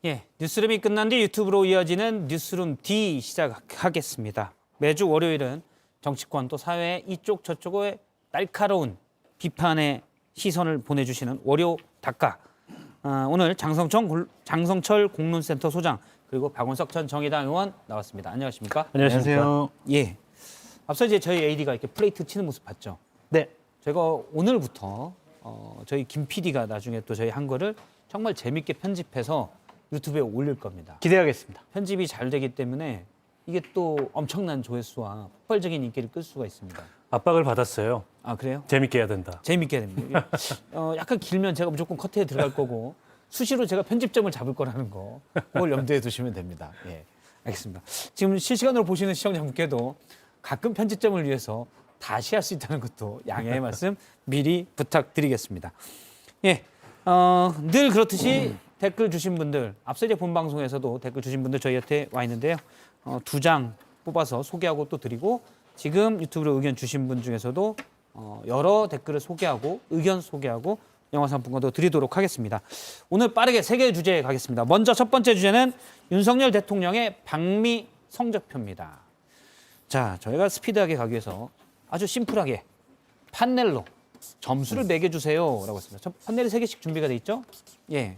예, 뉴스룸이 끝난 뒤 유튜브로 이어지는 뉴스룸 D 시작하겠습니다. 매주 월요일은 정치권 또 사회 이쪽 저쪽의 날카로운 비판의 시선을 보내주시는 월요 닭가. 오늘 장성철 공론센터 소장 그리고 박원석 전 정의당 의원 나왔습니다. 안녕하십니까? 안녕하세요. 예. 앞서 이제 저희 AD가 이렇게 플레이트 치는 모습 봤죠? 네. 제가 오늘부터 저희 김 PD가 나중에 또 저희 한 거를 정말 재밌게 편집해서 유튜브에 올릴 겁니다. 기대하겠습니다. 편집이 잘 되기 때문에 이게 또 엄청난 조회수와 폭발적인 인기를 끌 수가 있습니다. 압박을 받았어요. 아, 그래요? 재밌게 해야 된다. 재밌게 해야 됩니다. 약간 길면 제가 무조건 커트에 들어갈 거고 수시로 제가 편집점을 잡을 거라는 거 그걸 염두에 두시면 됩니다. 예, 알겠습니다. 지금 실시간으로 보시는 시청자분께도 가끔 편집점을 위해서 다시 할 수 있다는 것도 양해의 말씀 미리 부탁드리겠습니다. 예, 늘 그렇듯이 댓글 주신 분들, 앞서 이제 본 방송에서도 댓글 주신 분들 저희한테 와 있는데요. 2장 뽑아서 소개하고 또 드리고 지금 유튜브로 의견 주신 분 중에서도 여러 댓글을 소개하고 의견 소개하고 영화 상품권도 드리도록 하겠습니다. 오늘 빠르게 3개의 주제에 가겠습니다. 먼저 첫 번째 주제는 윤석열 대통령의 방미 성적표입니다. 자, 저희가 스피드하게 가기 위해서 아주 심플하게 판넬로 점수를 매겨주세요라고 했습니다. 판넬이 3개씩 준비가 돼 있죠? 예,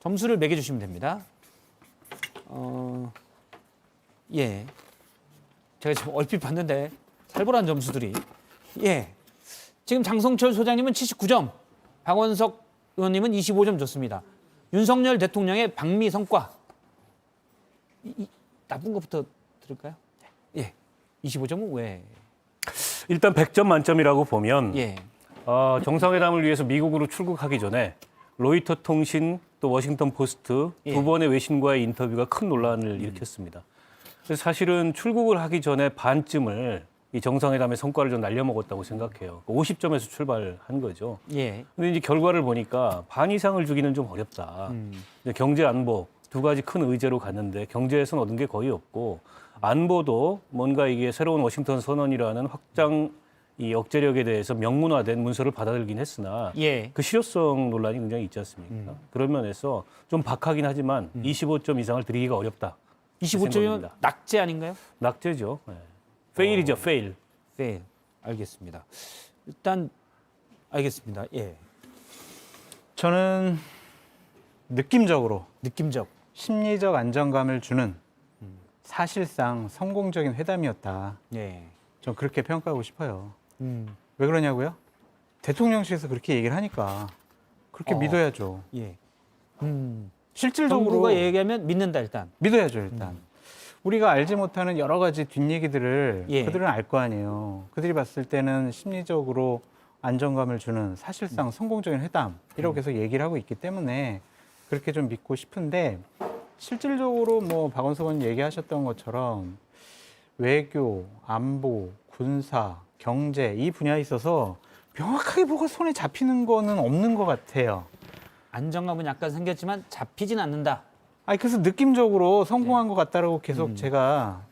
점수를 매겨주시면 됩니다. 예, 제가 지금 얼핏 봤는데 살벌한 점수들이 예, 지금 장성철 소장님은 79점, 박원석 의원님은 25점 줬습니다. 윤석열 대통령의 방미 성과 나쁜 것부터 들을까요? 예, 25점은 왜? 일단 100점 만점이라고 보면 예, 정상회담을 위해서 미국으로 출국하기 전에 로이터 통신 또 워싱턴 포스트 예. 두 번의 외신과의 인터뷰가 큰 논란을 일으켰습니다. 그래서 사실은 출국을 하기 전에 반쯤을 이 정상회담의 성과를 좀 날려먹었다고 생각해요. 50점에서 출발한 거죠. 예, 근데 이제 결과를 보니까 반 이상을 주기는 좀 어렵다. 이제 경제 안보 두 가지 큰 의제로 갔는데 경제에서는 얻은 게 거의 없고 안보도 뭔가 이게 새로운 워싱턴 선언이라는 확장 이 억제력에 대해서 명문화된 문서를 받아들이긴 했으나 예. 그 실효성 논란이 굉장히 있지 않습니까? 그런 면에서 좀 박하긴 하지만 25점 이상을 드리기가 어렵다. 25점이면 생각입니다. 낙제 아닌가요? 낙제죠. 네. 페일이죠, 페일. 네, 알겠습니다. 일단 알겠습니다. 예, 저는 느낌적으로 느낌적. 심리적 안정감을 주는 사실상 성공적인 회담이었다. 예, 전 그렇게 평가하고 싶어요. 음, 왜 그러냐고요? 대통령실에서 그렇게 얘기를 하니까 그렇게 믿어야죠. 예, 실질적으로 정부가 얘기하면 믿는다 일단. 믿어야죠, 일단. 우리가 알지 못하는 여러 가지 뒷얘기들을 예. 그들은 알 거 아니에요. 그들이 봤을 때는 심리적으로 안정감을 주는 사실상 성공적인 회담이라고 계속 얘기를 하고 있기 때문에 그렇게 좀 믿고 싶은데 실질적으로 뭐 박원석 의원 얘기하셨던 것처럼 외교, 안보, 군사, 경제 이 분야에 있어서 명확하게 뭐가 손에 잡히는 거는 없는 것 같아요. 안정감은 약간 생겼지만 잡히진 않는다. 아니 그래서 느낌적으로 성공한 것 같다라고 계속 제가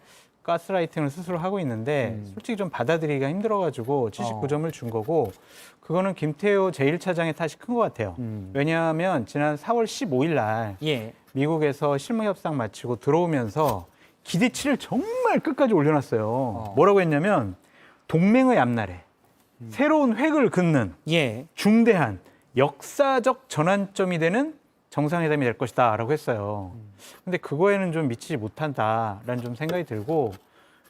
가스라이팅을 스스로 하고 있는데 솔직히 좀 받아들이기가 힘들어가지고 79점을 준 거고 그거는 김태호 제1차장의 탓이 큰 것 같아요. 왜냐하면 지난 4월 15일 날 예, 미국에서 실무 협상 마치고 들어오면서 기대치를 정말 끝까지 올려놨어요. 뭐라고 했냐면 동맹의 앞날에 새로운 획을 긋는 예, 중대한 역사적 전환점이 되는 정상회담이 될 것이다라고 했어요. 근데 그거에는 좀 미치지 못한다라는 좀 생각이 들고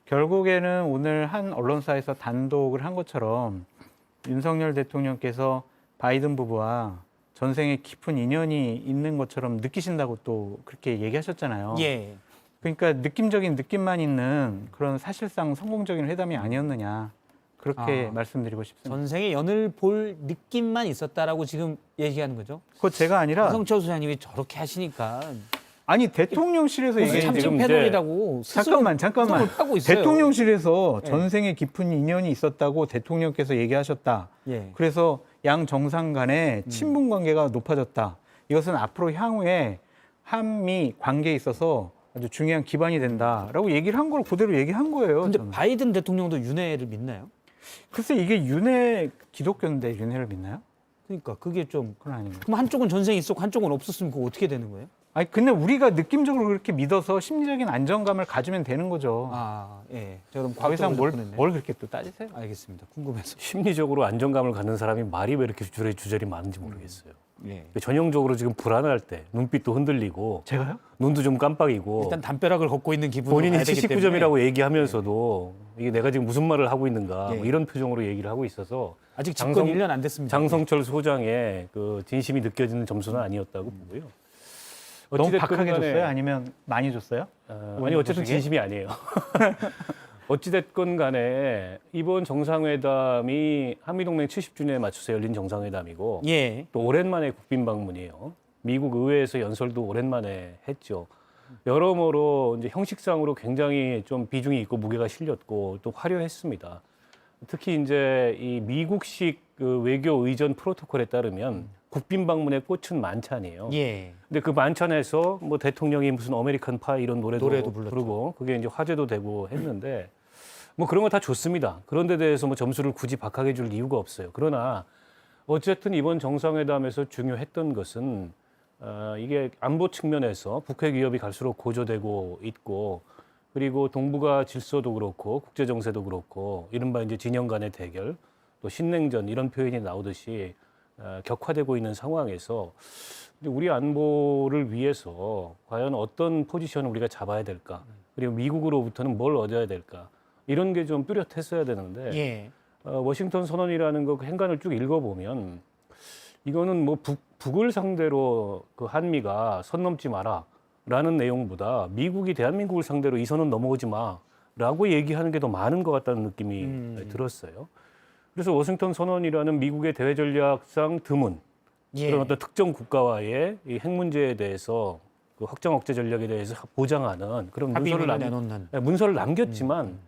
결국에는 오늘 한 언론사에서 단독을 한 것처럼 윤석열 대통령께서 바이든 부부와 전생에 깊은 인연이 있는 것처럼 느끼신다고 또 그렇게 얘기하셨잖아요. 예. 그러니까 느낌적인 느낌만 있는 그런 사실상 성공적인 회담이 아니었느냐 그렇게 말씀드리고 싶습니다. 전생에 연을 볼 느낌만 있었다라고 지금 얘기하는 거죠. 그거 제가 아니라 박성철 소장님이 저렇게 하시니까 아니 대통령실에서 이게 얘기 지금 참신 이제 패널이라고 잠깐만 스스럼을 파고 있어요. 대통령실에서 예. 전생에 깊은 인연이 있었다고 대통령께서 얘기하셨다. 예, 그래서 양 정상 간의 친분 관계가 높아졌다. 이것은 앞으로 향후에 한미 관계에 있어서 아주 중요한 기반이 된다라고 얘기를 한 걸 그대로 얘기한 거예요. 근데 저는. 바이든 대통령도 윤회를 믿나요? 글쎄 이게 윤회 기독교인데 윤회를 믿나요? 그러니까 그게 좀 그건 아닌 것 같아요. 그럼 한쪽은 전생이 있었고 한쪽은 없었으면 그거 어떻게 되는 거예요? 아니 근데 우리가 느낌적으로 그렇게 믿어서 심리적인 안정감을 가지면 되는 거죠. 아, 예. 자, 그럼 과거상 그쪽으로 뭘, 접근했네. 뭘 그렇게 또 따지세요? 알겠습니다. 궁금해서. 심리적으로 안정감을 갖는 사람이 말이 왜 이렇게 주절이 많은지 모르겠어요. 예. 전형적으로 지금 불안할 때 눈빛도 흔들리고 제가요? 눈도 좀 깜빡이고 일단 담벼락을 걷고 있는 기분으로 본인이 가야 되기 79점이라고 얘기하면서도 이게 내가 지금 무슨 말을 하고 있는가 예. 뭐 이런 표정으로 얘기를 하고 있어서 아직 집권 장성- 1년 안 됐습니다. 장성철 소장의 그 진심이 느껴지는 점수는 아니었다고 보고요. 너무 어찌됐든 박하게 간에, 줬어요? 아니면 많이 줬어요? 아니 어쨌든 보시기에? 진심이 아니에요. 어찌됐건 간에 이번 정상회담이 한미동맹 70주년에 맞춰서 열린 정상회담이고 예. 또 오랜만에 국빈 방문이에요. 미국 의회에서 연설도 오랜만에 했죠. 여러모로 이제 형식상으로 굉장히 좀 비중이 있고 무게가 실렸고 또 화려했습니다. 특히 이제 이 미국식 그 외교 의전 프로토콜에 따르면 국빈 방문의 꽃은 만찬이에요. 예. 근데 그 만찬에서 뭐 대통령이 무슨 아메리칸 파이 이런 노래도 불렀죠. 부르고 그게 이제 화제도 되고 했는데 뭐 그런 거 다 좋습니다. 그런 데 대해서 뭐 점수를 굳이 박하게 줄 이유가 없어요. 그러나 어쨌든 이번 정상회담에서 중요했던 것은 이게 안보 측면에서 북핵 위협이 갈수록 고조되고 있고 그리고 동북아 질서도 그렇고 국제 정세도 그렇고 이른바 이제 진영 간의 대결 또 신냉전 이런 표현이 나오듯이 격화되고 있는 상황에서 우리 안보를 위해서 과연 어떤 포지션을 우리가 잡아야 될까? 그리고 미국으로부터는 뭘 얻어야 될까? 이런 게 좀 뚜렷했어야 되는데 예. 워싱턴 선언이라는 거 행간을 쭉 읽어보면 이거는 뭐 북을 상대로 그 한미가 선 넘지 마라라는 내용보다 미국이 대한민국을 상대로 이 선은 넘어오지 마라고 얘기하는 게 더 많은 것 같다는 느낌이 들었어요. 그래서 워싱턴 선언이라는 미국의 대외 전략상 드문 예. 그런 어떤 특정 국가와의 이 핵 문제에 대해서 그 확장 억제 전략에 대해서 보장하는 그런 합의문을 내놓는. 문서를 남겼지만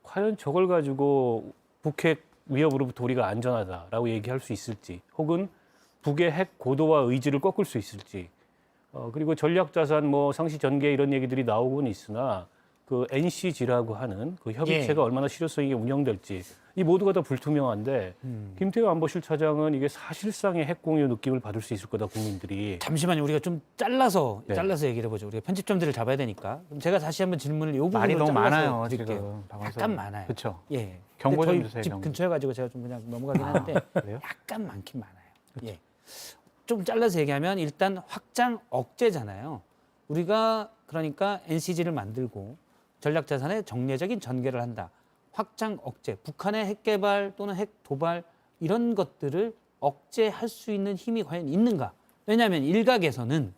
과연 저걸 가지고 북핵 위협으로부터 우리가 안전하다라고 얘기할 수 있을지 혹은 북의 핵 고도화 의지를 꺾을 수 있을지 그리고 전략자산 뭐 상시 전개 이런 얘기들이 나오고는 있으나 그 NCG라고 하는 그 협의체가 예. 얼마나 실효성 있게 운영될지 이 모두가 다 불투명한데 김태호 안보실 차장은 이게 사실상의 핵 공유 느낌을 받을 수 있을 거다 국민들이. 잠시만요. 우리가 좀 잘라서 네. 얘기를 해보죠. 우리가 편집점들을 잡아야 되니까. 그럼 제가 다시 한번 질문을 이 부분으로 말이 너무 잘라서 많아요 드릴게요. 지금. 박원석. 약간 많아요. 그렇죠. 예. 경고 좀 근데 주세요, 저희 집 경고. 근처에 가지고 제가 좀 그냥 넘어가긴 하는데 그래요? 약간 많긴 많아요. 예. 좀 잘라서 얘기하면 일단 확장 억제잖아요. 우리가 그러니까 NCG를 만들고 전략 자산의 정례적인 전개를 한다. 확장 억제, 북한의 핵 개발 또는 핵 도발 이런 것들을 억제할 수 있는 힘이 과연 있는가? 왜냐하면 일각에서는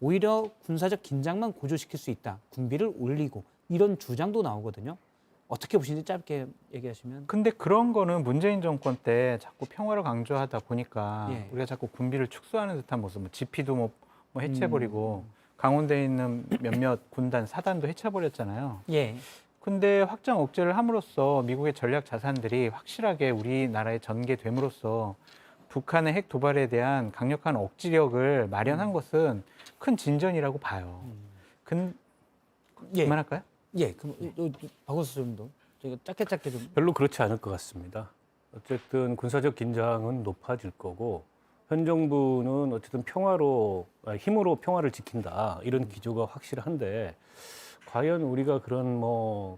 오히려 군사적 긴장만 고조시킬 수 있다. 군비를 올리고 이런 주장도 나오거든요. 어떻게 보시는지 짧게 얘기하시면. 근데 그런 거는 문재인 정권 때 자꾸 평화를 강조하다 보니까 예. 우리가 자꾸 군비를 축소하는 듯한 모습, 뭐 GP도 뭐 해체해버리고 강원도에 있는 몇몇 군단 사단도 해체해버렸잖아요. 예. 근데 확장 억제를 함으로써 미국의 전략 자산들이 확실하게 우리나라에 전개됨으로써 북한의 핵 도발에 대한 강력한 억지력을 마련한 것은 큰 진전이라고 봐요. 예. 그만할까요? 예. 그럼 박원수 정도 저희가 짧게 좀. 별로 그렇지 않을 것 같습니다. 어쨌든 군사적 긴장은 높아질 거고 현 정부는 어쨌든 힘으로 평화를 지킨다 이런 기조가 확실한데 과연 우리가 그런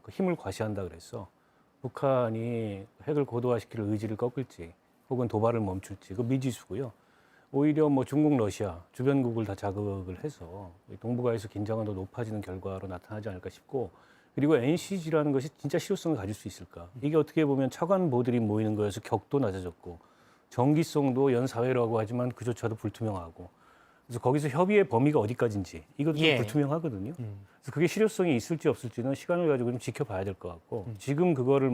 그 힘을 과시한다 그래서 북한이 핵을 고도화시킬 의지를 꺾을지 혹은 도발을 멈출지 그 미지수고요. 오히려 중국, 러시아 주변국을 다 자극을 해서 동북아에서 긴장은 더 높아지는 결과로 나타나지 않을까 싶고 그리고 NCG라는 것이 진짜 실효성을 가질 수 있을까? 이게 어떻게 보면 차관보들이 모이는 거여서 격도 낮아졌고 정기성도 연사회라고 하지만 그조차도 불투명하고 그래서 거기서 협의의 범위가 어디까지인지 이것도 좀 예. 불투명하거든요. 그래서 그게 실효성이 있을지 없을지는 시간을 가지고 좀 지켜봐야 될 것 같고 지금 그거를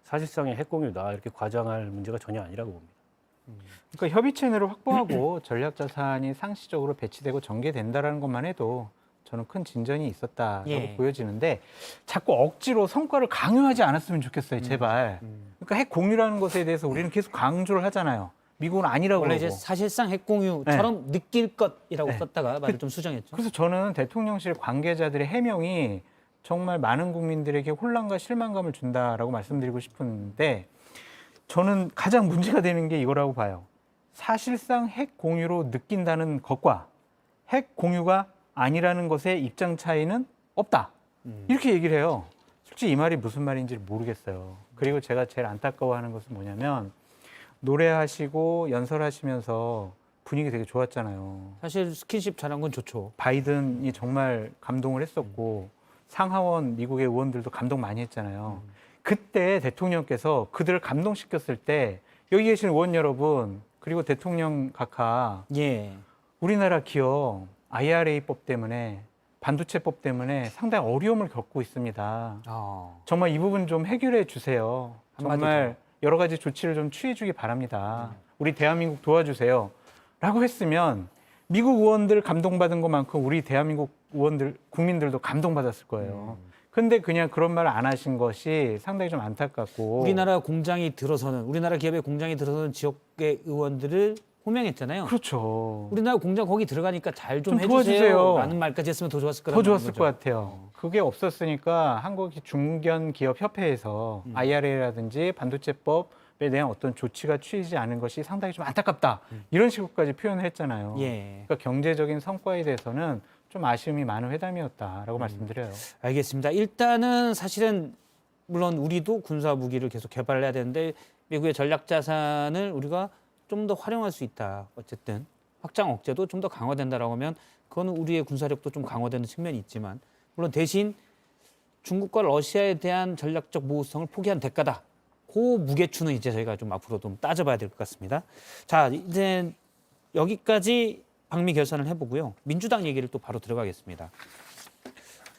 사실상의 핵공유다 이렇게 과장할 문제가 전혀 아니라고 봅니다. 그러니까 협의 채널을 확보하고 전략 자산이 상시적으로 배치되고 전개된다라는 것만 해도 저는 큰 진전이 있었다라고 예. 보여지는데 자꾸 억지로 성과를 강요하지 않았으면 좋겠어요, 제발. 그러니까 핵 공유라는 것에 대해서 우리는 계속 강조를 하잖아요. 미국은 아니라고 원래 그러고. 이제 사실상 핵공유처럼 느낄 것이라고 네. 썼다가 말을 좀 수정했죠. 그래서 저는 대통령실 관계자들의 해명이 정말 많은 국민들에게 혼란과 실망감을 준다라고 말씀드리고 싶은데 저는 가장 문제가 되는 게 이거라고 봐요. 사실상 핵 공유로 느낀다는 것과 핵 공유가 아니라는 것에 입장 차이는 없다. 이렇게 얘기를 해요. 솔직히 이 말이 무슨 말인지 모르겠어요. 그리고 제가 제일 안타까워하는 것은 뭐냐면 노래하시고 연설하시면서 분위기 되게 좋았잖아요. 사실 스킨십 잘한 건 좋죠. 바이든이 정말 감동을 했었고 상하원 미국의 의원들도 감동 많이 했잖아요. 그때 대통령께서 그들을 감동시켰을 때 여기 계신 의원 여러분 그리고 대통령 각하 예. 우리나라 기업 IRA법 때문에 반도체법 때문에 상당히 어려움을 겪고 있습니다. 정말 이 부분 좀 해결해 주세요. 정말 여러 가지 조치를 좀 취해 주기 바랍니다. 우리 대한민국 도와주세요. 라고 했으면 미국 의원들 감동받은 것만큼 우리 대한민국 의원들, 국민들도 감동받았을 거예요. 근데 그냥 그런 말 안 하신 것이 상당히 좀 안타깝고. 우리나라 공장이 들어서는, 우리나라 기업의 공장이 들어서는 지역의 의원들을 호명했잖아요. 그렇죠. 우리나라 공장 거기 들어가니까 잘 좀 좀 해주세요. 도와주세요. 라는 말까지 했으면 더 좋았을 거라는 더 좋았을 거죠. 것 같아요. 그게 없었으니까 한국 중견기업협회에서 IRA라든지 반도체법에 대한 어떤 조치가 취하지 않은 것이 상당히 좀 안타깝다. 이런 식으로까지 표현을 했잖아요. 예. 그러니까 경제적인 성과에 대해서는 좀 아쉬움이 많은 회담이었다라고 말씀드려요. 알겠습니다. 일단은 사실은 물론 우리도 군사 무기를 계속 개발을 해야 되는데 미국의 전략 자산을 우리가 좀 더 활용할 수 있다. 어쨌든 확장 억제도 좀 더 강화된다라고 하면 그거는 우리의 군사력도 좀 강화되는 측면이 있지만 물론 대신 중국과 러시아에 대한 전략적 모호성을 포기한 대가다. 그 무게추는 이제 저희가 좀 앞으로 좀 따져봐야 될 것 같습니다. 자, 이제 여기까지 방미 결산을 해보고요. 민주당 얘기를 또 바로 들어가겠습니다.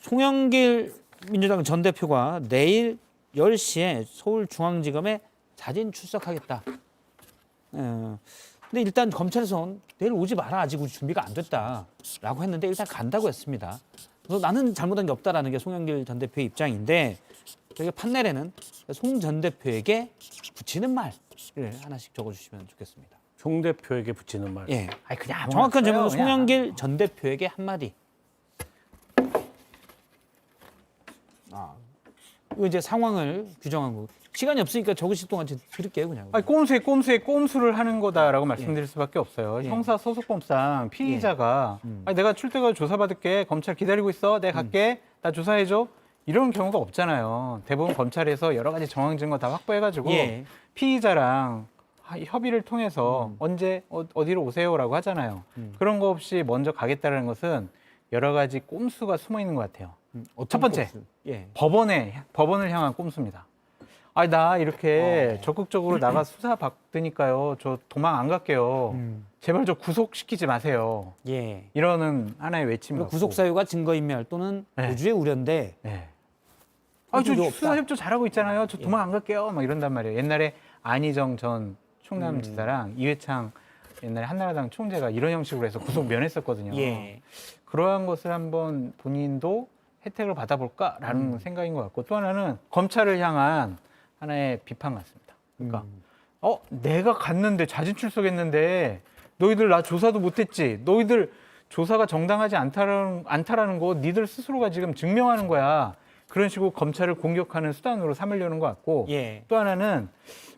송영길 민주당 전 대표가 내일 10시에 서울중앙지검에 자진 출석하겠다. 근데 일단 검찰에서는 내일 오지 마라. 아직 우리 준비가 안 됐다라고 했는데 일단 간다고 했습니다. 그래서 나는 잘못한 게 없다라는 게 송영길 전 대표의 입장인데 저희가 판넬에는 송 전 대표에게 붙이는 말을 하나씩 적어주시면 좋겠습니다. 송 대표에게 붙이는 말. 예, 아니 그냥 아무나 정확한 써요, 제목은 그냥. 송영길 전 대표에게 한마디. 이거 이제 상황을 규정한 거. 시간이 없으니까 적으실 동안 드릴게요 그냥. 아니, 꼼수에 꼼수를 하는 거다라고 말씀드릴 수밖에 없어요. 예. 형사소송법상 피의자가 아니, 내가 출두해서 조사받을게. 검찰 기다리고 있어. 내가 갈게. 나 조사해줘. 이런 경우가 없잖아요. 대부분 검찰에서 여러 가지 정황 증거 다 확보해가지고 예. 피의자랑 협의를 통해서 언제 어디로 오세요라고 하잖아요. 그런 거 없이 먼저 가겠다는 것은 여러 가지 꼼수가 숨어 있는 것 같아요. 첫 번째, 예. 법원을 향한 꼼수입니다. 아니 나 이렇게 적극적으로 나가 수사 받으니까요. 저 도망 안 갈게요. 제발 저 구속시키지 마세요. 예. 이러는 하나의 외침 같고. 구속 사유가 증거인멸 또는 네. 무주의 우려인데 네. 아, 저 필요 수사 없다. 협조 잘하고 있잖아요. 저 도망 안 갈게요. 막 이런단 말이에요. 옛날에 안희정 전 충남지사랑 이회창 옛날에 한나라당 총재가 이런 형식으로 해서 구속 면했었거든요. 예. 그러한 것을 한번 본인도 혜택을 받아볼까라는 생각인 것 같고 또 하나는 검찰을 향한 하나의 비판 같습니다. 그러니까 내가 갔는데 자진 출석했는데 너희들 나 조사도 못했지. 너희들 조사가 정당하지 않다라는 거 니들 스스로가 지금 증명하는 거야. 그런 식으로 검찰을 공격하는 수단으로 삼으려는 것 같고 예. 또 하나는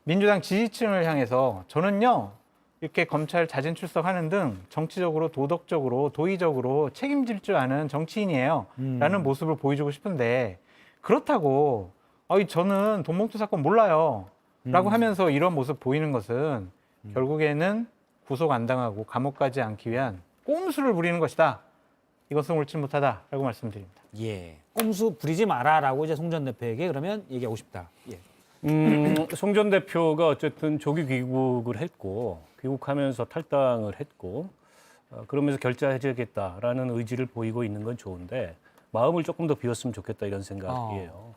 민주당 지지층을 향해서 저는요 이렇게 검찰 자진 출석하는 등 정치적으로 도덕적으로 도의적으로 책임질 줄 아는 정치인이에요 라는 모습을 보여주고 싶은데 그렇다고 저는 돈봉투 사건 몰라요 라고 하면서 이런 모습 보이는 것은 결국에는 구속 안 당하고 감옥 가지 않기 위한 꼼수를 부리는 것이다. 이것은 옳지 못하다라고 말씀드립니다. 예. 꼼수 부리지 마라라고 이제 송 전 대표에게 그러면 얘기하고 싶다. 예. 송 전 대표가 어쨌든 조기 귀국을 했고 귀국하면서 탈당을 했고 그러면서 결자해주겠다라는 의지를 보이고 있는 건 좋은데 마음을 조금 더 비웠으면 좋겠다 이런 생각이에요.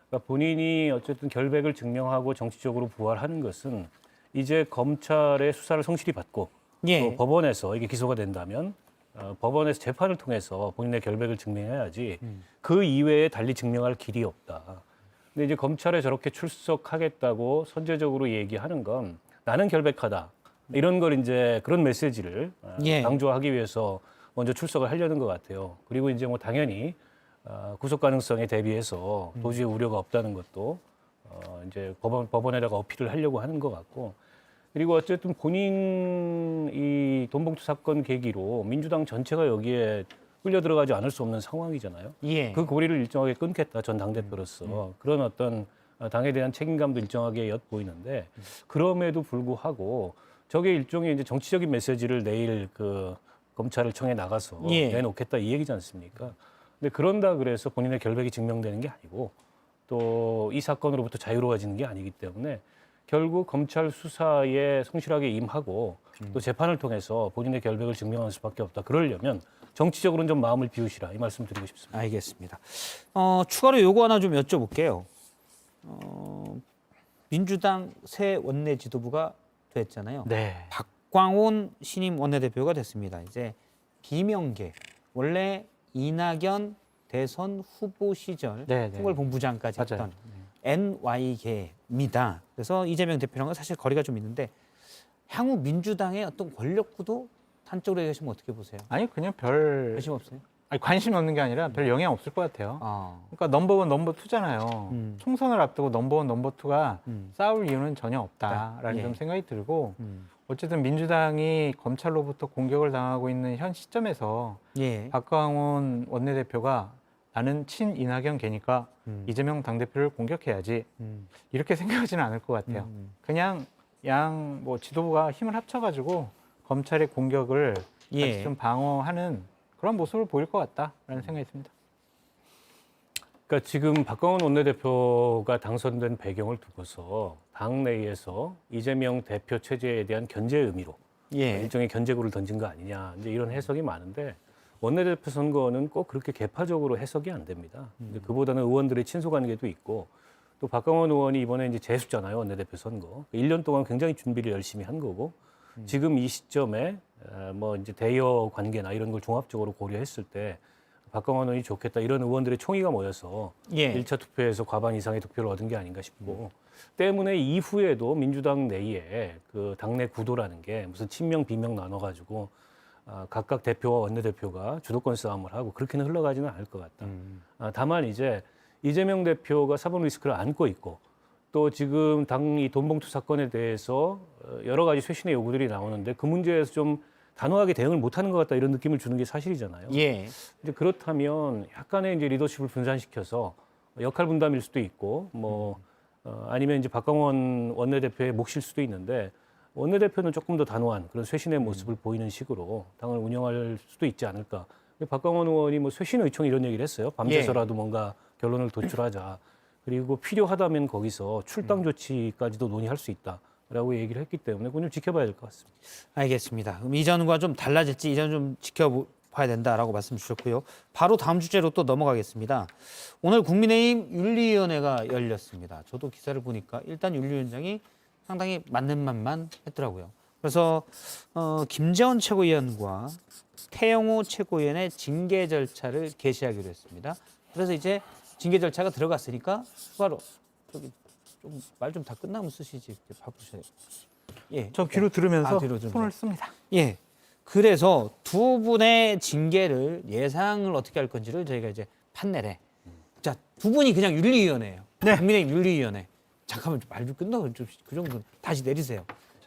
그러니까 본인이 어쨌든 결백을 증명하고 정치적으로 부활하는 것은 이제 검찰의 수사를 성실히 받고 예. 또 법원에서 이게 기소가 된다면 법원에서 재판을 통해서 본인의 결백을 증명해야지 그 이외에 달리 증명할 길이 없다. 근데 이제 검찰에 저렇게 출석하겠다고 선제적으로 얘기하는 건 나는 결백하다. 이런 걸 이제 그런 메시지를 예. 강조하기 위해서 먼저 출석을 하려는 것 같아요. 그리고 이제 뭐 당연히 구속 가능성에 대비해서 도저히 우려가 없다는 것도 이제 법원에다가 어필을 하려고 하는 것 같고 그리고 어쨌든 본인 이 돈봉투 사건 계기로 민주당 전체가 여기에 끌려 들어가지 않을 수 없는 상황이잖아요. 예. 그 고리를 일정하게 끊겠다 전 당대표로서 그런 어떤 당에 대한 책임감도 일정하게 엿보이는데 그럼에도 불구하고 저게 일종의 이제 정치적인 메시지를 내일 그 검찰청에 나가서 예. 내놓겠다 이 얘기지 않습니까? 근데 그런다 그래서 본인의 결백이 증명되는 게 아니고 또 이 사건으로부터 자유로워지는 게 아니기 때문에 결국 검찰 수사에 성실하게 임하고 또 재판을 통해서 본인의 결백을 증명할 수밖에 없다. 그러려면 정치적으로는 좀 마음을 비우시라 이 말씀 드리고 싶습니다. 알겠습니다. 추가로 요거 하나 좀 여쭤볼게요. 민주당 새 원내 지도부가 됐잖아요. 네. 박광온 신임 원내대표가 됐습니다. 이제 비명계 원래 이낙연 대선 후보 시절 네, 네. 총괄본부장까지 맞아요. 했던 NY계입니다. 그래서 이재명 대표랑은 사실 거리가 좀 있는데 향후 민주당의 어떤 권력 구도 단적으로 얘기하시면 어떻게 보세요? 아니 그냥 별 관심 없어요? 아니, 관심이 없는 게 아니라 별 영향 없을 것 같아요. 그러니까 넘버원, 넘버투잖아요. 총선을 앞두고 넘버원, 넘버투가 싸울 이유는 전혀 없다라는 예. 좀 생각이 들고 어쨌든 민주당이 검찰로부터 공격을 당하고 있는 현 시점에서 예. 박광원 원내대표가 나는 친 이낙연 개니까 이재명 당대표를 공격해야지 이렇게 생각하지는 않을 것 같아요. 그냥 양 뭐 지도부가 힘을 합쳐가지고 검찰의 공격을 예. 같이 좀 방어하는 그런 모습을 보일 것 같다라는 생각이 듭니다. 그러니까 지금 박광원 원내대표가 당선된 배경을 두고서 당내에서 이재명 대표 체제에 대한 견제 의미로 예. 일종의 견제구를 던진 거 아니냐 이제 이런 해석이 많은데 원내대표 선거는 꼭 그렇게 개파적으로 해석이 안 됩니다. 근데 그보다는 의원들의 친소관계도 있고 또 박광원 의원이 이번에 이제 재수잖아요 원내대표 선거 1년 동안 굉장히 준비를 열심히 한 거고 지금 이 시점에 뭐 이제 대여 관계나 이런 걸 종합적으로 고려했을 때 박광원 의원이 좋겠다 이런 의원들의 총의가 모여서 예. 1차 투표에서 과반 이상의 득표를 얻은 게 아닌가 싶고 때문에 이후에도 민주당 내에 그 당내 구도라는 게 무슨 친명 비명 나눠가지고 각각 대표와 원내대표가 주도권 싸움을 하고 그렇게는 흘러가지는 않을 것 같다. 다만 이제 이재명 대표가 사법 리스크를 안고 있고 또 지금 당 이 돈봉투 사건에 대해서 여러 가지 쇄신의 요구들이 나오는데 그 문제에서 좀 단호하게 대응을 못하는 것 같다 이런 느낌을 주는 게 사실이잖아요. 예. 근데 그렇다면 약간의 이제 리더십을 분산시켜서 역할 분담일 수도 있고 뭐 아니면 이제 박광원 원내대표의 몫일 수도 있는데 원내대표는 조금 더 단호한 그런 쇄신의 모습을 보이는 식으로 당을 운영할 수도 있지 않을까. 박광원 의원이 뭐 쇄신 의총 이런 얘기를 했어요. 밤새서라도 뭔가 결론을 도출하자. 그리고 필요하다면 거기서 출당 조치까지도 논의할 수 있다라고 얘기를 했기 때문에 그건 좀 지켜봐야 될 것 같습니다. 알겠습니다. 그럼 이전과 좀 달라질지 이전 좀 지켜봐야 된다라고 말씀 주셨고요. 바로 다음 주제로 또 넘어가겠습니다. 오늘 국민의힘 윤리위원회가 열렸습니다. 저도 기사를 보니까 일단 윤리위원장이 상당히 맞는 말만 했더라고요. 그래서 김재원 최고위원과 태영호 최고위원의 징계 절차를 개시하기로 했습니다. 그래서 이제 징계 절차가 들어갔으니까 바로 저기 좀 말 좀 다 끝나면 쓰시지 이렇게 바쁘셔요. 예. 저 귀로 들으면서 뒤로 좀 손을 씁니다. 예. 그래서 두 분의 징계를 예상을 어떻게 할 건지를 저희가 이제 판넬에 자, 두 분이 그냥 윤리위원회예요. 네. 국민의힘 윤리위원회. 잠깐만 말 좀 끝나고 좀 그 정도 다시 내리세요.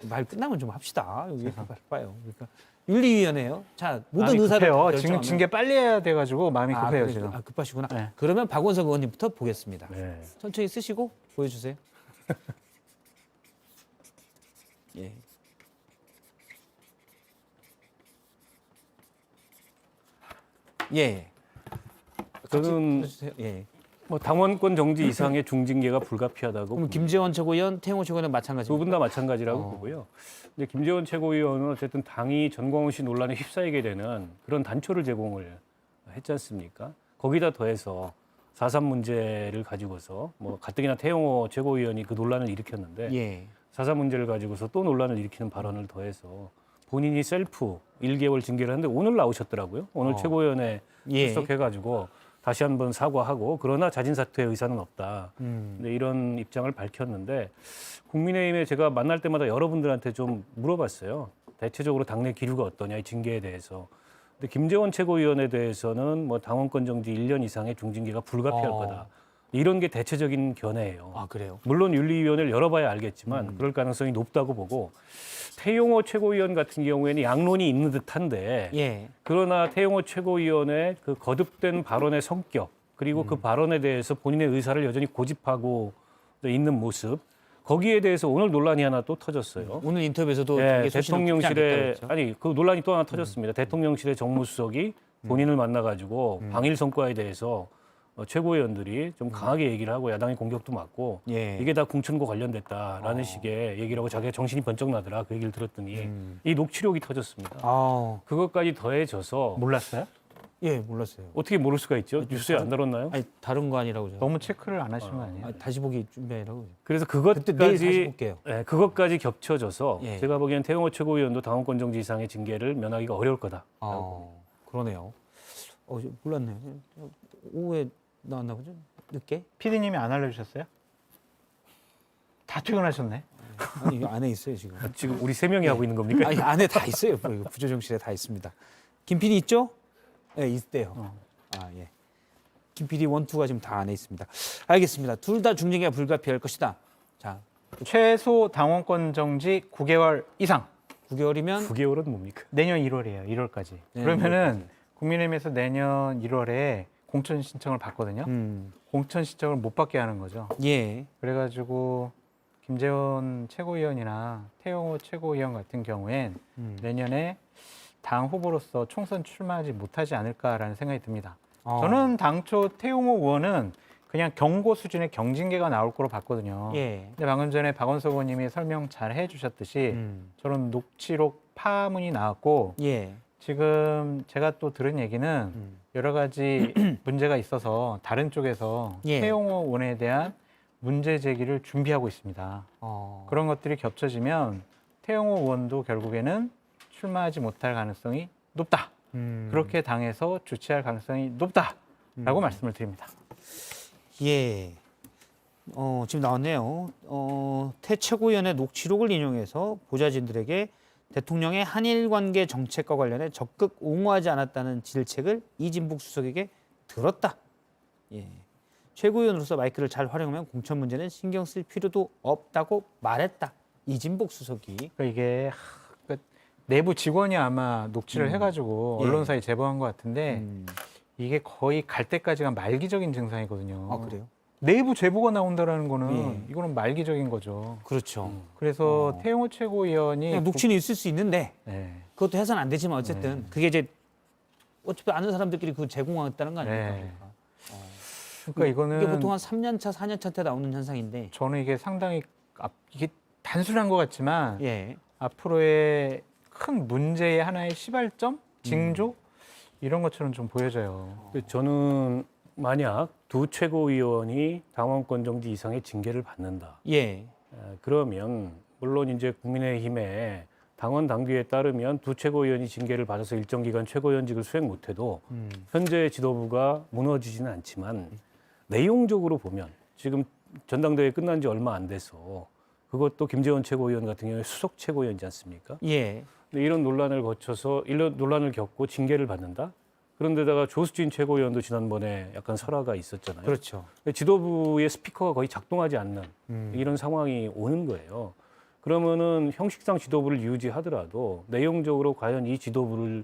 말 끝나면 좀 합시다. 여기 봐요. 그러니까 윤리위원회예요. 자, 모든 마음이 의사를 급해요. 다 지금 결정하면- 징계 빨리 해야 돼가지고 마음이 급해요 그래, 지금. 급하시구나. 네. 그러면 박원석 의원님부터 보겠습니다. 네. 천천히 쓰시고 보여주세요. 예. 예. 저는 보여주세요. 예. 뭐 당원권 정지 이상의 중징계가 불가피하다고 그럼 봅니다. 김재원 최고위원, 태영호 최고위원은 두 마찬가지입니다. 분 다 마찬가지라고 보고요. 근데 김재원 최고위원은 어쨌든 당이 전광훈 씨 논란에 휩싸이게 되는 그런 단초를 제공을 했지 않습니까? 거기다 더해서 4.3 문제를 가지고서 뭐 가뜩이나 태영호 최고위원이 그 논란을 일으켰는데 예. 4.3 문제를 가지고서 또 논란을 일으키는 발언을 더해서 본인이 셀프 1개월 징계를 하는데 오늘 나오셨더라고요. 오늘 최고위원회 예. 출석해가지고 다시 한번 사과하고 그러나 자진 사퇴의 의사는 없다. 근데 이런 입장을 밝혔는데 국민의힘에 제가 만날 때마다 여러분들한테 좀 물어봤어요. 대체적으로 당내 기류가 어떠냐 이 징계에 대해서. 근데 김재원 최고위원에 대해서는 뭐 당원권 정지 1년 이상의 중징계가 불가피할 거다. 이런 게 대체적인 견해예요. 아 그래요? 물론 윤리위원회를 열어봐야 알겠지만 그럴 가능성이 높다고 보고 태용호 최고위원 같은 경우에는 양론이 있는 듯한데 예. 그러나 태용호 최고위원의 그 거듭된 발언의 성격 그리고 그 발언에 대해서 본인의 의사를 여전히 고집하고 있는 모습 거기에 대해서 오늘 논란이 하나 또 터졌어요. 오늘 인터뷰에서도 예, 되게 소신을 굽지 대통령실에 않겠다고 했죠. 아니 그 논란이 또 하나 터졌습니다. 대통령실의 정무수석이 본인을 만나가지고 방일 성과에 대해서 최고위원들이 좀 강하게 얘기를 하고 야당의 공격도 맞고 예. 이게 다 공천과 관련됐다라는 식의 얘기를 하고 자기가 정신이 번쩍 나더라 그 얘기를 들었더니 이 녹취록이 터졌습니다. 아, 그것까지 더해져서 몰랐어요? 예, 몰랐어요. 어떻게 모를 수가 있죠? 뉴스에 안 다뤘나요? 아니 다른 거 아니라고 저. 너무 체크를 안 하신 거 아니에요? 아, 다시 보기 준비하라고. 그래서 그때 내일 다시 그것까지 볼게요. 그것까지 겹쳐져서 예. 제가 보기엔 태용호 최고위원도 당원권 정지 이상의 징계를 면하기가 어려울 거다. 아, 그러네요. 몰랐네요. 오후에 나왔나 보죠? 늦게? PD님이 안 알려주셨어요? 다 퇴근하셨네. 아니 이거 안에 있어요 지금. 지금 우리 세 명이 하고 있는 겁니까? 아니 안에 다 있어요. 뭐 이거 부조정실에 다 있습니다. 김 PD 있죠? 네, 있대요. 아 예. 김 PD 1, 2가 지금 다 안에 있습니다. 알겠습니다. 둘 다 중징계가 불가피할 것이다. 자, 최소 당원권 정지 9개월 이상. 9개월이면 9개월은 뭡니까? 내년 1월이에요. 1월까지. 그러면은 국민의힘에서 내년 1월에 공천 신청을 받거든요. 공천 신청을 못 받게 하는 거죠. 예. 그래가지고 김재원 최고위원이나 태용호 최고위원 같은 경우엔 내년에 당 후보로서 총선 출마하지 못하지 않을까라는 생각이 듭니다. 저는 당초 태용호 의원은 그냥 경고 수준의 경징계가 나올 거로 봤거든요. 예. 근데 방금 전에 박원석 의원님이 설명 잘 해주셨듯이 저런 녹취록 파문이 나왔고 예. 지금 제가 또 들은 얘기는 여러 가지 문제가 있어서 다른 쪽에서 예. 태용호 의원에 대한 문제 제기를 준비하고 있습니다. 그런 것들이 겹쳐지면 태용호 의원도 결국에는 출마하지 못할 가능성이 높다. 그렇게 당에서 주최할 가능성이 높다라고 말씀을 드립니다. 예. 지금 나왔네요. 태 최고위원의 녹취록을 인용해서 보좌진들에게 대통령의 한일 관계 정책과 관련해 적극 옹호하지 않았다는 질책을 이진복 수석에게 들었다. 예. 최고위원으로서 마이크를 잘 활용하면 공천 문제는 신경 쓸 필요도 없다고 말했다. 이진복 수석이. 그러니까 이게 내부 직원이 아마 녹취를 해가지고 예. 언론사에 제보한 것 같은데 이게 거의 갈 때까지가 말기적인 증상이거든요. 아 그래요? 내부 제보가 나온다라는 거는 예. 이거는 말기적인 거죠. 그렇죠. 그래서 태용호 최고위원이 그냥 녹취는 있을 수 있는데 네. 그것도 해서는 안 되지만 어쨌든 그게 이제 어차피 아는 사람들끼리 그 제공하겠다는 거 아닙니까? 네. 그러니까. 그러니까 이거는 이게 보통 한 3년 차, 4년 차 때 나오는 현상인데. 저는 이게 상당히 이게 단순한 것 같지만 예. 앞으로의 큰 문제의 하나의 시발점, 징조 이런 것처럼 좀 보여져요. 저는 만약 두 최고위원이 당원권 정지 이상의 징계를 받는다. 예. 그러면 물론 이제 국민의힘의 당원 당규에 따르면 두 최고위원이 징계를 받아서 일정 기간 최고위원직을 수행 못해도 현재 지도부가 무너지지는 않지만 내용적으로 보면 지금 전당대회 끝난 지 얼마 안 돼서 그것도 김재원 최고위원 같은 경우에 수석 최고위원이지 않습니까? 예. 근데 이런 논란을 거쳐서 이런 논란을 겪고 징계를 받는다. 그런데다가 조수진 최고위원도 지난번에 약간 설화가 있었잖아요. 그렇죠. 지도부의 스피커가 거의 작동하지 않는 이런 상황이 오는 거예요. 그러면은 형식상 지도부를 유지하더라도 내용적으로 과연 이 지도부를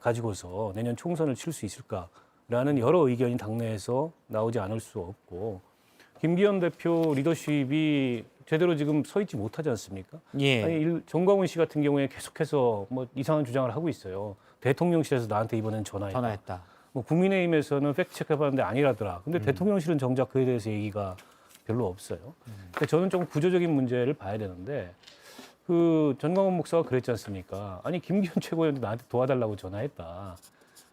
가지고서 내년 총선을 칠 수 있을까라는 여러 의견이 당내에서 나오지 않을 수 없고 김기현 대표 리더십이 제대로 지금 서 있지 못하지 않습니까? 예. 아니 정광훈 씨 같은 경우에 계속해서 뭐 이상한 주장을 하고 있어요. 대통령실에서 나한테 이번엔 전화했다. 전화했다. 뭐 국민의힘에서는 팩트 체크해봤는데 아니라더라. 근데 대통령실은 정작 그에 대해서 얘기가 별로 없어요. 그러니까 저는 좀 구조적인 문제를 봐야 되는데 그 전광훈 목사가 그랬지 않습니까? 아니 김기현 최고위원도 나한테 도와달라고 전화했다.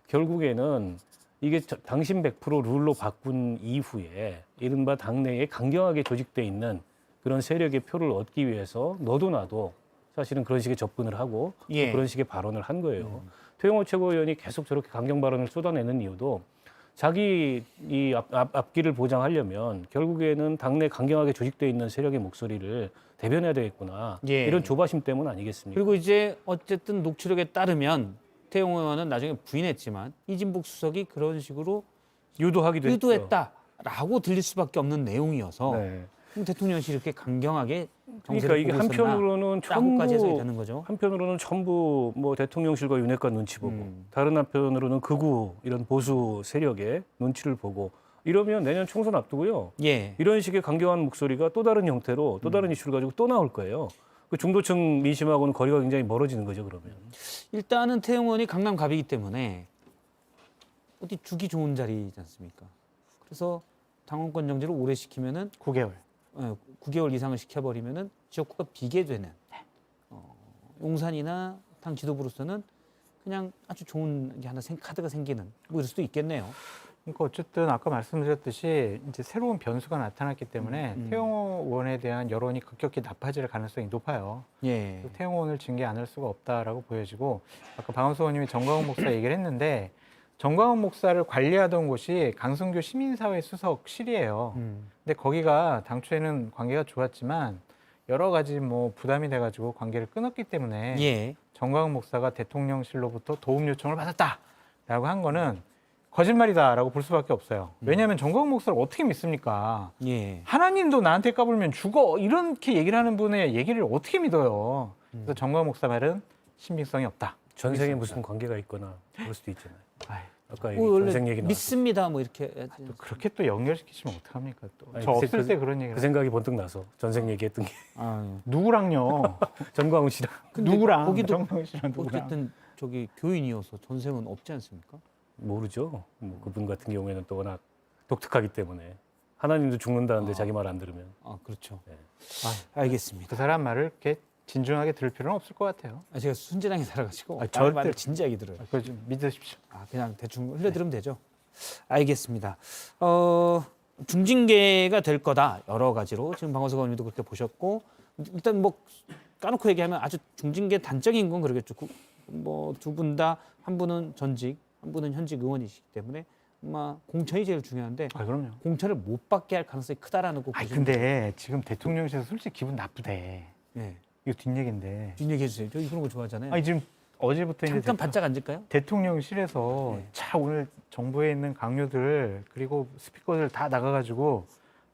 결국에는 이게 당신 100% 룰로 바꾼 이후에 이른바 당내에 강경하게 조직돼 있는 그런 세력의 표를 얻기 위해서 너도 나도 사실은 그런 식의 접근을 하고 예. 그런 식의 발언을 한 거예요. 태용호 최고위원이 계속 저렇게 강경 발언을 쏟아내는 이유도 자기 이 앞길을 보장하려면 결국에는 당내 강경하게 조직돼 있는 세력의 목소리를 대변해야 되겠구나. 예. 이런 조바심 때문 아니겠습니까? 그리고 이제 어쨌든 녹취록에 따르면 태용 의원은 나중에 부인했지만 이진복 수석이 그런 식으로 유도하기도 했죠. 유도했다. 라고 들릴 수밖에 없는 내용이어서 네. 그럼 대통령실이 이렇게 강경하게 그러니까 정세를 이게 보고 있었나? 한편으로는 라고까지 해석이 전부 되는 거죠. 한편으로는 전부 뭐 대통령실과 윤핵관 눈치 보고 다른 한편으로는 극우 이런 보수 세력의 눈치를 보고 이러면 내년 총선 앞두고요. 예. 이런 식의 강경한 목소리가 또 다른 형태로 또 다른 이슈를 가지고 또 나올 거예요. 그 중도층 민심하고는 거리가 굉장히 멀어지는 거죠, 그러면. 일단은 태영 의원이 강남 갑이기 때문에 어디 주기 좋은 자리지 않습니까? 그래서 당원권 정지를 오래 시키면은 9개월. 9개월 이상을 시켜버리면은 지역구가 비게 되는 용산이나 당 지도부로서는 그냥 아주 좋은 게 하나 카드가 생기는 뭐 이럴 수도 있겠네요. 그러니까 어쨌든 아까 말씀드렸듯이 이제 새로운 변수가 나타났기 때문에 태영호 의원에 대한 여론이 급격히 나빠질 가능성이 높아요. 예. 태영호 의원을 징계 안 할 수가 없다라고 보여지고 아까 박원수 의원님이 정광훈 목사 얘기를 했는데 정광훈 목사를 관리하던 곳이 강승규 시민사회 수석실이에요. 근데 거기가 당초에는 관계가 좋았지만 여러 가지 뭐 부담이 돼가지고 관계를 끊었기 때문에 예. 정광훈 목사가 대통령실로부터 도움 요청을 받았다라고 한 거는 거짓말이다라고 볼 수밖에 없어요. 왜냐하면 정광훈 목사를 어떻게 믿습니까? 예. 하나님도 나한테 까불면 죽어 이렇게 얘기를 하는 분의 얘기를 어떻게 믿어요? 그래서 정광훈 목사 말은 신빙성이 없다. 전생에 무슨 관계가 있거나 그럴 수도 있잖아요. 아이, 아까 뭐 원래 전생 얘기 나왔죠. 믿습니다. 뭐 이렇게 또 그렇게 또 연결시키시면 어떡합니까? 또 아니, 저 글쎄, 없을 때 그런 얘기를 그 생각이 번뜩 나서 전생 얘기했던 게 누구랑요? 전광훈 씨랑 근데 누구랑? 거기도 정광훈 씨랑 누구랑? 어쨌든 저기 교인이어서 전생은 없지 않습니까? 모르죠. 뭐 그분 같은 경우에는 또 워낙 독특하기 때문에 하나님도 죽는다는데 자기 말 안 들으면 아 그렇죠. 네. 알겠습니다. 그 사람 말을 이렇게 진중하게 들을 필요는 없을 것 같아요. 제가 순진하게 살아가지고 아, 말 절대- 말을 진지하게 들어요. 그걸 좀 믿으십시오. 그냥 대충 흘려들으면 되죠. 알겠습니다. 중징계가 될 거다 여러 가지로 지금 방어석 의원님도 그렇게 보셨고 일단 뭐 까놓고 얘기하면 아주 중징계 단적인 건 그러겠죠. 뭐 두 분 다 한 분은 전직, 한 분은 현직 의원이시기 때문에 아마 공천이 제일 중요한데 아 그럼요. 공천을 못 받게 할 가능성이 크다라는 거 아 보시면 근데 지금 대통령실에서 솔직히 기분 나쁘대. 예. 이거 뒷얘기인데. 뒷얘기해 주세요. 저 그런 거 좋아하잖아요. 아니 지금 어제부터 이제 잠깐 바짝 앉을까요? 대통령실에서 네. 자 오늘 정부에 있는 강요들 그리고 스피커들 다 나가가지고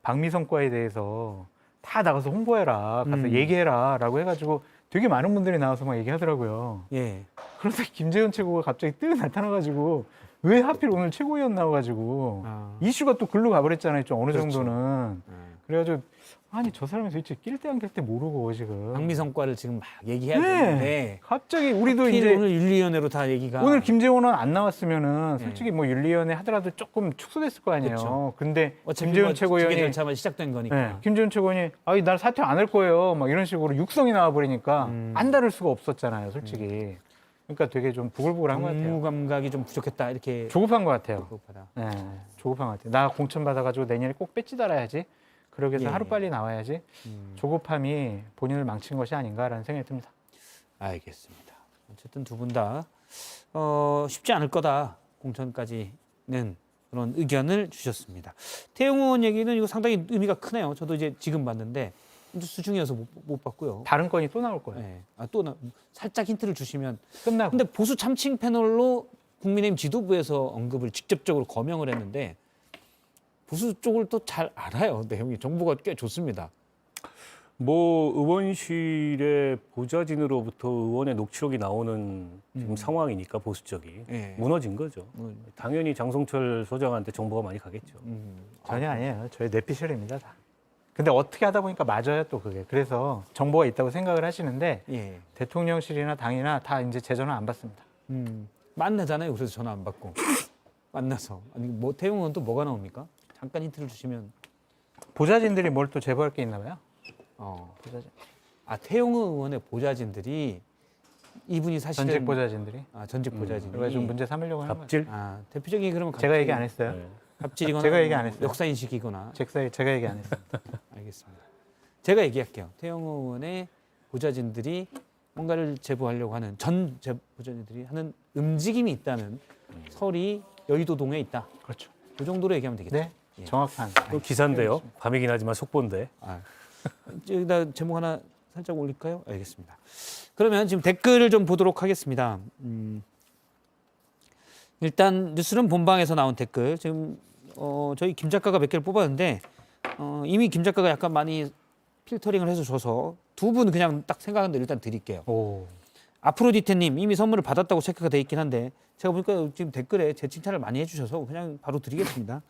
박미성과에 대해서 다 나가서 홍보해라, 가서 얘기해라라고 해가지고 되게 많은 분들이 나와서 막 얘기하더라고요. 예. 그런데 김재현 최고가 갑자기 뜨 나타나가지고 왜 하필 오늘 최고위원 나와가지고 아. 이슈가 또 글로 가버렸잖아요. 좀 어느 그렇죠. 정도는. 그래가지고 아니 저 사람이 도대체 낄 때 안 낄 때 모르고 지금. 박미성과를 지금 막 얘기해야 네. 되는데 갑자기 우리도 하필 이제 오늘 윤리위원회로 다 얘기가 오늘 김재원은 안 나왔으면은 솔직히 뭐 윤리위원회 하더라도 조금 축소됐을 거 아니에요. 그렇죠. 근데 어차피 김재원 뭐 징계 최고위원이 절차만 시작된 거니까. 네, 김재원 최고위원이 아니 날 사퇴 안 할 거예요. 막 이런 식으로 육성이 나와 버리니까 안 다룰 수가 없었잖아요, 솔직히. 그러니까 되게 좀 부글부글한 것 같아요. 업무 감각이 좀 부족했다 이렇게 조급한 것 같아요. 조급하다. 네, 조급한 것 같아요. 나 공천 받아가지고 내년에 꼭 배지 달아야지. 그러기 위해서 예. 하루 빨리 나와야지. 조급함이 본인을 망친 것이 아닌가라는 생각이 듭니다. 알겠습니다. 어쨌든 두 분 다 쉽지 않을 거다 공천까지는 그런 의견을 주셨습니다. 태용 의원 얘기는 이거 상당히 의미가 크네요. 저도 이제 지금 봤는데 뉴스 중이어서 못 봤고요. 다른 건이 또 나올 거예요. 네. 살짝 힌트를 주시면. 끝나고. 근데 보수 참칭 패널로 국민의힘 지도부에서 언급을 직접적으로 거명을 했는데 보수 쪽을 또 잘 알아요. 내용이 정보가 꽤 좋습니다. 뭐 의원실의 보좌진으로부터 의원의 녹취록이 나오는 지금 상황이니까 보수 쪽이 예. 무너진 거죠. 당연히 장성철 소장한테 정보가 많이 가겠죠. 전혀 아니에요. 저희 내피셜입니다, 다. 근데 어떻게 하다 보니까 맞아요, 또 그게. 그래서 정보가 있다고 생각을 하시는데 예. 대통령실이나 당이나 다 이제 제 전화 안 받습니다. 만나잖아요. 그래서 전화 안 받고 만나서 아니 뭐 태용 의원 또 뭐가 나옵니까? 잠깐 힌트를 주시면 보좌진들이 뭘 또 제보할 게 있나 봐요. 보좌진. 태용 의원의 보좌진들이 이분이 사실은 전직 보좌진들이. 전직 보좌진이 그래서 좀 문제 삼으려고 하는 거예요. 갑질? 대표적인 그러면 제가 얘기 안 했어요. 네. 갑질이거나 제가 얘기 안 했어요. 역사 인식이거나 제가 얘기 안 했어요. 알겠습니다. 제가 얘기할게요. 태용 의원의 보좌진들이 뭔가를 제보하려고 하는 보좌진들이 하는 움직임이 있다는 설이 여의도동에 있다. 그렇죠. 그 정도로 얘기하면 되겠죠. 네, 예. 정확한. 또 기사인데요. 밤이긴 하지만 속보인데. 여기다 제목 하나 살짝 올릴까요? 알겠습니다. 그러면 지금 댓글을 좀 보도록 하겠습니다. 일단 뉴스룸 본방에서 나온 댓글 지금 저희 김 작가가 몇 개를 뽑았는데 이미 김 작가가 약간 많이 필터링을 해서 줘서 두 분 그냥 딱 생각한 대로 일단 드릴게요. 오. 아프로디테님 이미 선물을 받았다고 체크가 돼 있긴 한데 제가 보니까 지금 댓글에 제 칭찬을 많이 해주셔서 그냥 바로 드리겠습니다.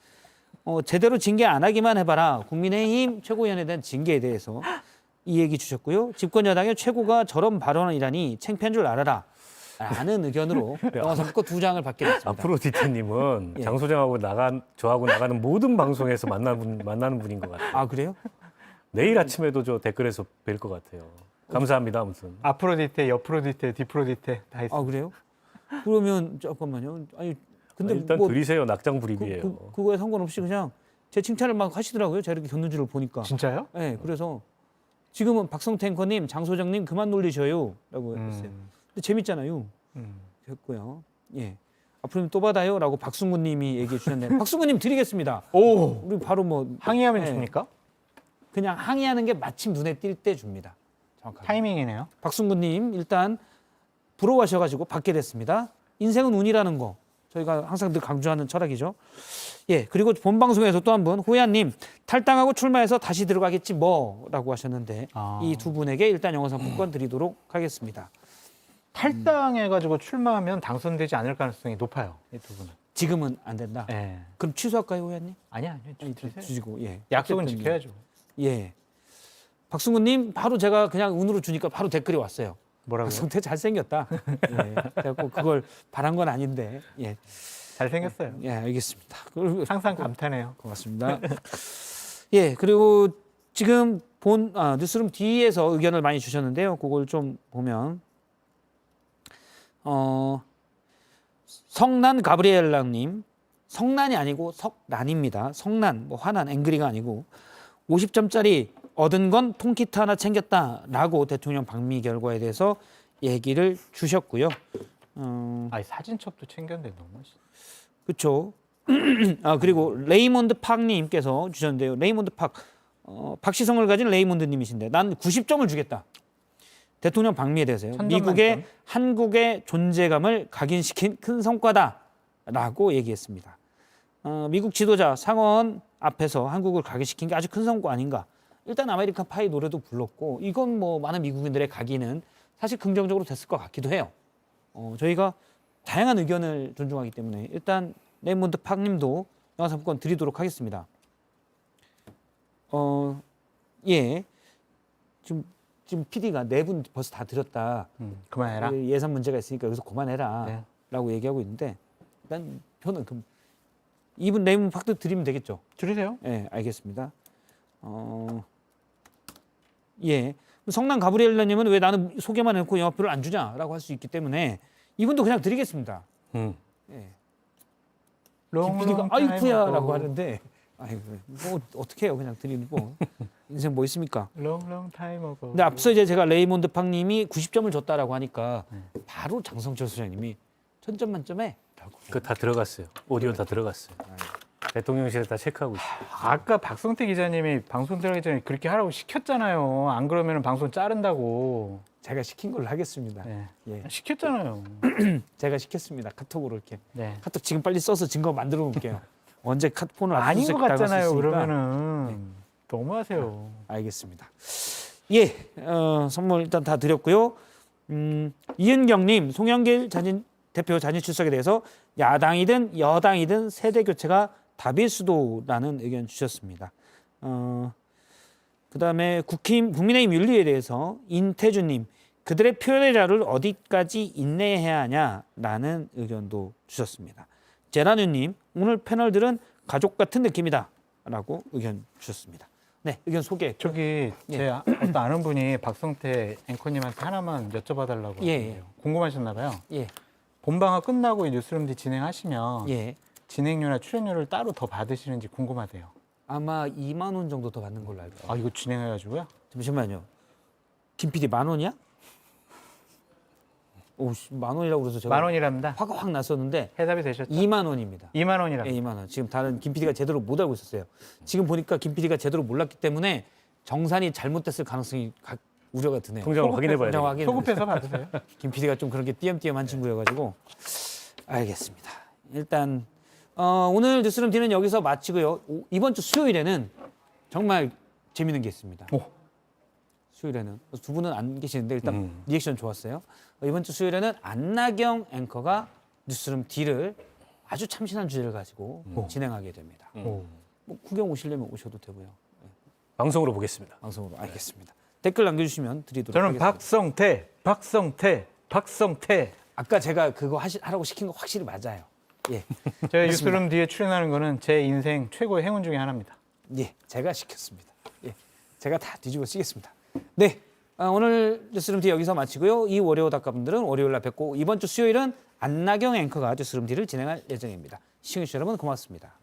제대로 징계 안 하기만 해봐라. 국민의힘 최고위원에 대한 징계에 대해서 이 얘기 주셨고요. 집권 여당의 최고가 저런 발언이라니 창피한 줄 알아라. 라는 의견으로 영화상품권 2장을 받게 됐습니다. 앞으로 디테님은 예. 장 소장하고 저하고 나가는 모든 방송에서 만나는 분인 것 같아요. 아 그래요? 내일 아침에도 저 댓글에서 뵐 것 같아요. 감사합니다. 아무튼. 아프로디테, 옆으로디테, 뒤프로디테 다 있어요. 아 그래요? 그러면 잠깐만요. 아니 근데 일단 뭐 드리세요. 낙장 불입이에요. 그거에 상관없이 그냥 제 칭찬을 막 하시더라고요. 제가 이렇게 겪는 보니까. 진짜요? 네, 그래서 지금은 박성태 앵커님, 장 소장님 그만 놀리셔요라고 했어요. 근데 재밌잖아요. 했고요. 예. 앞으로 또 받아요라고 박순구님이 얘기해 주셨는데 박순구님 드리겠습니다. 오. 우리 바로 뭐 항의하면 네. 줍니까? 그냥 항의하는 게 마침 눈에 띌 때 줍니다. 정확하게. 타이밍이네요. 박순구님 일단 부러워하셔가지고 받게 됐습니다. 인생은 운이라는 거 저희가 항상 늘 강조하는 철학이죠. 예, 그리고 본 방송에서 또 한 분 호야님 탈당하고 출마해서 다시 들어가겠지 뭐라고 하셨는데 아. 이 두 분에게 일단 영어상품권 드리도록 하겠습니다. 탈당해가지고 출마하면 당선되지 않을 가능성이 높아요. 이 두 분은. 지금은 안 된다. 네. 그럼 취소할까요, 호야님? 아니야. 주세요. 주시고 예. 약속은 어쨌든 지켜야죠. 예. 박승구님 바로 제가 그냥 운으로 주니까 바로 댓글이 왔어요. 뭐라고요? 박성태 잘생겼다. 예. 그래갖고 그걸 바란 건 아닌데 예. 잘생겼어요. 예, 알겠습니다. 그리고 항상 감탄해요. 고맙습니다. 예, 그리고 지금 본 뉴스룸 D에서 의견을 많이 주셨는데요. 그걸 좀 보면 성난 가브리엘라님, 성난이 아니고 석난입니다. 성난, 뭐 화난, 앵그리가 아니고 50점짜리 얻은 건 통키트 하나 챙겼다라고 대통령 방미 결과에 대해서 얘기를 주셨고요. 아니 사진첩도 챙겼는데 너무 멋있어. 그렇죠. 그리고 레이몬드 팍님께서 주셨는데요. 레이몬드 팍, 박시성을 가진 레이몬드님이신데 난 90점을 주겠다. 대통령 방미에 대해서요. 미국의 만점. 한국의 존재감을 각인시킨 큰 성과다라고 얘기했습니다. 미국 지도자 상원 앞에서 한국을 각인시킨 게 아주 큰 성과 아닌가. 일단 아메리칸 파이 노래도 불렀고 이건 뭐 많은 미국인들의 각인은 사실 긍정적으로 됐을 것 같기도 해요. 저희가 다양한 의견을 존중하기 때문에 일단 레이몬드 팍님도 영화상품권 드리도록 하겠습니다. 예, 지금 PD가 네 분 벌써 다 드렸다. 그만해라. 예산 문제가 있으니까 여기서 그만해라. 네. 라고 얘기하고 있는데 일단 저는 그럼 이분 레이몬드 팍도 드리면 되겠죠. 줄이세요. 예, 알겠습니다. 예. 성남 가브리엘라님은 왜 나는 소개만 해놓고 영화표를 안 주냐라고 할 수 있기 때문에 이분도 그냥 드리겠습니다. 예. 김PD가 아이쿠야라고 하는데 아이고 뭐 어떻게 해요 그냥 드리는 거 인생 뭐 있습니까? 롱롱 타임 어고. 근데 앞서 이제 제가 레이몬드 팍님이 90점을 줬다라고 하니까 바로 장성철 소장님이 1000점 만점에 라고. 그 다 들어갔어요. 오디오 다 들어갔어요. 대통령실에 다 체크하고 있어요. 아까 박성태 기자님이 방송 들어가기 전에 그렇게 하라고 시켰잖아요. 안 그러면 방송 자른다고. 제가 시킨 걸로 하겠습니다. 네. 예. 시켰잖아요. 제가 시켰습니다. 카톡으로 이렇게. 네. 카톡 지금 빨리 써서 증거 만들어 놓을게요. 언제 폰을 아닌 것 같잖아요. 네. 그러면은 너무하세요. 알겠습니다. 예, 선물 일단 다 드렸고요. 이은경님, 송영길 대표 자진 출석에 대해서 야당이든 여당이든 세대 교체가 답일 수도라는 의견 주셨습니다. 그다음에 국민의힘 윤리에 대해서 인태주님, 그들의 표현의 자유를 어디까지 인내해야 하냐라는 의견도 주셨습니다. 제라뉴님, 오늘 패널들은 가족 같은 느낌이다라고 의견 주셨습니다. 네, 의견 소개. 저기 제 어떤 아는 분이 박성태 앵커님한테 하나만 여쭤봐달라고 예, 하는데요. 궁금하셨나 봐요. 예, 본방화 끝나고 이 뉴스룸디 진행하시면 예. 진행료나 출연료를 따로 더 받으시는지 궁금하대요. 아마 2만 원 정도 더 받는 걸로 알고 있어요. 아 이거 진행해가지고요? 잠시만요. 김 PD 10,000원이야? 오, 10,000원이라고 그래서 제가 10,000원이랍니다. 화가 확 났었는데 해답이 되셨죠? 2만 원입니다. 2,000원이랍니다. 예, 2만 원. 지금 다른 김 PD가 제대로 못 알고 있었어요. 지금 보니까 김 PD가 제대로 몰랐기 때문에 정산이 잘못됐을 가능성이 우려가 드네요. 통장을 확인해봐야 통장 돼요. 확인. 소급해서 받으세요. 김 PD가 좀 그런 게 띄엄띄엄한 친구여가지고 알겠습니다. 일단 오늘 뉴스룸 D는 여기서 마치고요. 이번 주 수요일에는 정말 재밌는 게 있습니다. 오. 수요일에는 두 분은 안 계시는데 일단 리액션 좋았어요. 이번 주 수요일에는 안나경 앵커가 뉴스룸 D를 아주 참신한 주제를 가지고 진행하게 됩니다. 뭐 구경 오시려면 오셔도 되고요. 방송으로 보겠습니다. 방송으로 알겠습니다. 댓글 남겨주시면 드리도록 저는 하겠습니다. 박성태. 아까 제가 그거 하라고 시킨 거 확실히 맞아요. 예, 제가 뉴스룸 뒤에 출연하는 거는 제 인생 최고의 행운 중에 하나입니다. 예, 제가 시켰습니다. 예, 제가 다 뒤집어 쓰겠습니다. 네, 오늘 뉴스룸 D 여기서 마치고요. 이 월요 닷가분들은 월요일 날 뵙고 이번 주 수요일은 안나경 앵커가 뉴스룸 D를 진행할 예정입니다. 시청해주신 여러분 고맙습니다.